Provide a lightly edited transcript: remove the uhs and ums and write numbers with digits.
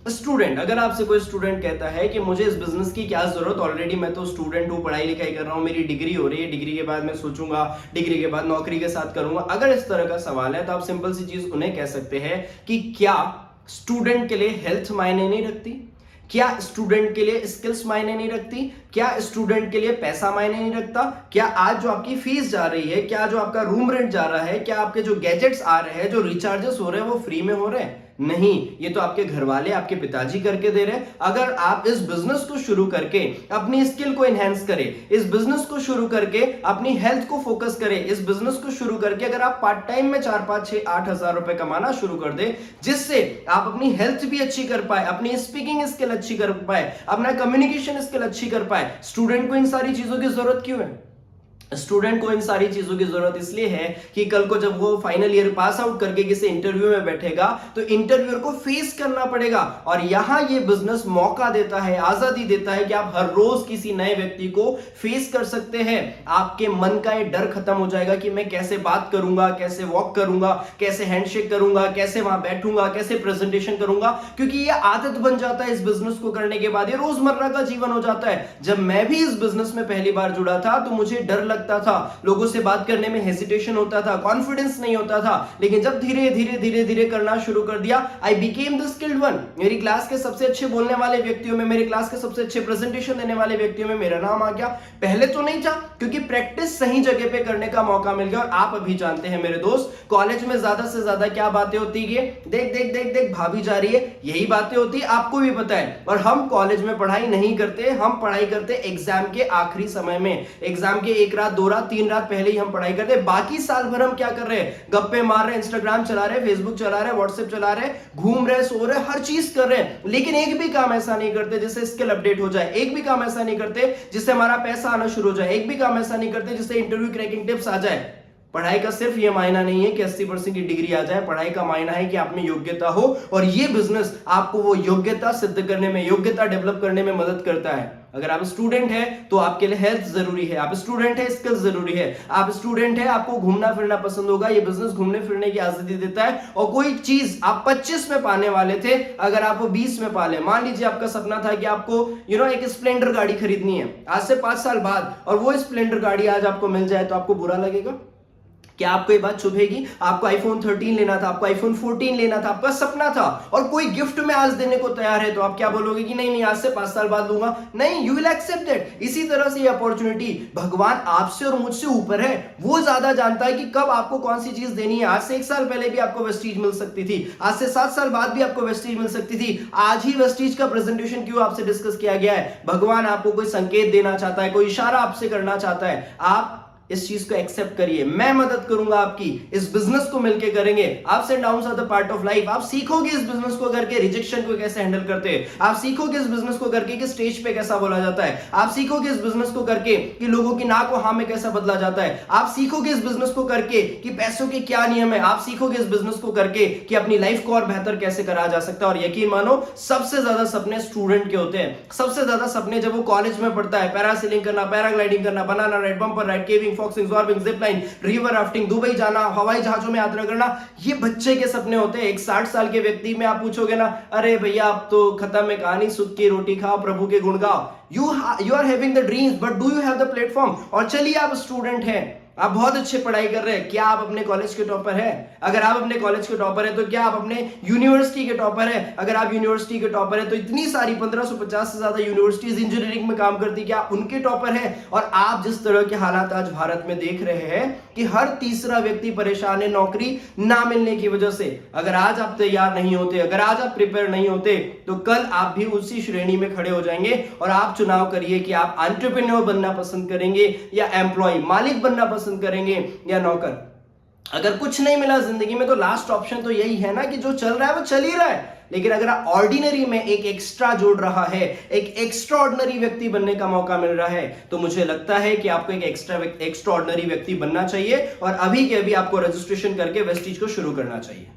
Student, अगर आपसे कोई स्टूडेंट कहता है कि मुझे इस बिजनेस की क्या जरूरत, ऑलरेडी मैं तो स्टूडेंट हूँ, पढ़ाई लिखाई कर रहा हूँ, मेरी डिग्री हो रही है, डिग्री के बाद मैं सोचूंगा, डिग्री के बाद नौकरी के साथ करूंगा, अगर इस तरह का सवाल है तो आप सिंपल सी चीज उन्हें कह सकते हैं कि क्या स्टूडेंट के लिए हेल्थ मायने नहीं रखती, क्या स्टूडेंट के लिए स्किल्स मायने नहीं रखती, क्या स्टूडेंट के लिए पैसा मायने नहीं रखता, क्या आज जो आपकी फीस जा रही है, क्या जो आपका रूम रेंट जा रहा है, क्या आपके जो गैजेट्स आ रहे हैं, जो रिचार्जेस हो रहे हैं वो फ्री में हो रहे हैं? नहीं, ये तो आपके घर वाले, आपके पिताजी करके दे रहे हैं। अगर आप इस बिजनेस को शुरू करके अपनी स्किल को एनहेंस करें, इस बिजनेस को शुरू करके अपनी हेल्थ को फोकस करें, इस बिजनेस को शुरू करके अगर आप पार्ट टाइम में 4, 5, 6, 8 हजार रुपए कमाना शुरू कर दे, जिससे आप अपनी हेल्थ भी अच्छी कर पाए, अपनी स्पीकिंग स्किल अच्छी कर पाए, अपना कम्युनिकेशन स्किल अच्छी कर पाए, स्टूडेंट को इन सारी चीजों की जरूरत क्यों है? स्टूडेंट को इन सारी चीजों की जरूरत इसलिए है कि कल को जब वो फाइनल ईयर पास आउट करके किसी इंटरव्यू में बैठेगा तो इंटरव्यूअर को फेस करना पड़ेगा। और यहां ये बिजनेस मौका देता है, आजादी देता है कि आप हर रोज किसी नए व्यक्ति को फेस कर सकते हैं। आपके मन का ये डर खत्म हो जाएगा कि मैं कैसे बात करूंगा, कैसे वॉक करूंगा, कैसे हैंडशेक करूंगा, कैसे वहां बैठूंगा, कैसे प्रेजेंटेशन करूंगा, क्योंकि ये आदत बन जाता है इस बिजनेस को करने के बाद, ये रोजमर्रा का जीवन हो जाता है। जब मैं भी इस बिजनेस में पहली बार जुड़ा था तो मुझे डर लगता था, लोगों से बात करने में हेजिटेशन होता था, कॉन्फिडेंस नहीं होता था, लेकिन जब धीरे धीरे धीरे धीरे करना शुरू कर दिया, I became the skilled one. मेरी क्लास के सबसे अच्छे बोलने वाले व्यक्तियों में, मेरी क्लास के सबसे अच्छे प्रेजेंटेशन देने वाले व्यक्तियों में मेरा नाम आ गया। पहले तो नहीं था, क्योंकि प्रैक्टिस सही जगह पे करने का मौका मिल गया। और आप अभी जानते हैं मेरे दोस्त, कॉलेज में ज्यादा से ज्यादा क्या बातें होती है, देख देख देख देख भाभी जा रही है, यही बातें होती है, आपको भी पता है। और हम कॉलेज में पढ़ाई नहीं करते, हम पढ़ाई करते एग्जाम के आखिरी समय में, एग्जाम के 1 रात 2 रात 3 रात पहले ही हम पढ़ाई करते हैं। बाकी साल भर हम क्या कर रहे हैं? गप्पे मार रहे हैं, इंस्टाग्राम चला रहे हैं, फेसबुक चला रहे हैं, व्हाट्सएप चला रहे हैं, घूम रहे हैं, सो रहे हैं, हर चीज कर रहे हैं, लेकिन एक भी काम ऐसा नहीं करते जिससे स्किल अपडेट हो जाए, एक भी काम ऐसा नहीं करते जिससे हमारा पैसा आना शुरू हो जाए, एक भी काम ऐसा नहीं करते जिससे इंटरव्यू क्रैकिंग टिप्स आ जाए। पढ़ाई का सिर्फ ये मायना नहीं है कि 80% की डिग्री आ जाए, पढ़ाई का मायना है कि आप में योग्यता हो, और ये बिजनेस आपको वो योग्यता सिद्ध करने में, योग्यता डेवलप करने में मदद करता है। अगर आप स्टूडेंट हैं तो आपके लिए हेल्थ जरूरी है, आप स्टूडेंट है स्किल्स जरूरी है, आप स्टूडेंट है आपको घूमना फिरना पसंद होगा, ये बिजनेस घूमने फिरने की आजादी देता है। और कोई चीज आप 25 में पाने वाले थे, अगर आप वो 20 में पाले, मान लीजिए आपका सपना था कि आपको एक स्प्लेंडर गाड़ी खरीदनी है आज से 5 साल बाद, और वो स्प्लेंडर गाड़ी आज आपको मिल जाए तो आपको बुरा लगेगा? क्या आपको ये बात चुभेगी? आपको आईफोन 13 लेना था, आपको आईफोन 14 लेना था, आपका सपना था, और कोई गिफ्ट में आज देने को तैयार है, तो आप क्या बोलोगे कि नहीं नहीं आज से 5 साल बाद लूंगा? नहीं, यू विल एक्सेप्ट दैट। इसी तरह से ये अपॉर्चुनिटी, भगवान आपसे और मुझसे ऊपर है, वो ज्यादा जानता है कि कब आपको कौन सी चीज देनी है। आज से 1 साल पहले भी आपको वेस्टीज मिल सकती थी, आज से 7 साल बाद भी आपको वेस्टीज मिल सकती थी। आज ही वेस्टीज का प्रेजेंटेशन क्यों आपसे डिस्कस किया गया है? भगवान आपको कोई संकेत देना चाहता है, कोई इशारा आपसे करना चाहता है। आप इस चीज को एक्सेप्ट करिए, मैं मदद करूंगा आपकी, इस बिजनेस को मिलकर करेंगे। Ups and downs are the part of life. आप सीखोगे इस बिजनेस को करके रिजेक्शन को कैसे हैंडल करते हैं, आप सीखोगे इस बिजनेस को करके कि स्टेज पे कैसा बोला जाता है, आप सीखोगे इस बिजनेस को करके कि लोगों की ना को हाँ में कैसा बदला जाता है, आप सीखोगे इस बिजनेस को करके कि पैसों के क्या नियम है, आप सीखोगे इस बिजनेस को करके कि अपनी लाइफ को और बेहतर कैसे करा जा सकता है। और यकीन मानो, सबसे ज्यादा सपने स्टूडेंट के होते हैं, सबसे ज्यादा सपने जब वो कॉलेज में पढ़ता है, पैरासेलिंग करना, पैराग्लाइडिंग करना, banana ride, bumper ride, caving, फॉक्सिंग, zorbing, zip line, river rafting, Dubai जाना, हवाई जहाजों में यात्रा करना, ये बच्चे के सपने होते हैं। एक 60 साल के व्यक्ति में आप पूछोगे ना, अरे भैया आप तो खत्म है कहानी, सुख की रोटी खाओ, प्रभु के गुण गाओ। You are having the dreams, but do you have the platform? और चलिए आप स्टूडेंट हैं, आप बहुत अच्छे पढ़ाई कर रहे हैं, क्या आप अपने कॉलेज के टॉपर हैं? अगर आप अपने कॉलेज के टॉपर हैं तो क्या आप अपने यूनिवर्सिटी के टॉपर हैं? अगर आप यूनिवर्सिटी के टॉपर हैं तो इतनी सारी 1550 से ज्यादा यूनिवर्सिटीज इंजीनियरिंग में काम करती, क्या आप उनके टॉपर हैं? और आप जिस तरह के हालात आज भारत में देख रहे हैं कि हर तीसरा व्यक्ति परेशान है नौकरी ना मिलने की वजह से, अगर आज आप तैयार नहीं होते, अगर आज आप प्रिपेयर नहीं होते, तो कल आप भी उसी श्रेणी में खड़े हो जाएंगे। और आप चुनाव करिए कि आप एंटरप्रेन्योर बनना पसंद करेंगे या एम्प्लॉय, मालिक बनना पसंद करेंगे या नौकर। अगर कुछ नहीं मिला जिंदगी में तो लास्ट ऑप्शन तो यही है ना कि जो चल रहा है वो चल ही रहा है, लेकिन अगर आप ऑर्डिनरी में एक एक्स्ट्रा जोड़ रहा है, एक एक्स्ट्रा ऑर्डिनरी व्यक्ति बनने का मौका मिल रहा है, तो मुझे लगता है कि आपको एक एक्स्ट्रा ऑर्डिनरी व्यक्ति बनना चाहिए। और अभी के अभी आपको रजिस्ट्रेशन करके वेस्टीज को शुरू करना चाहिए।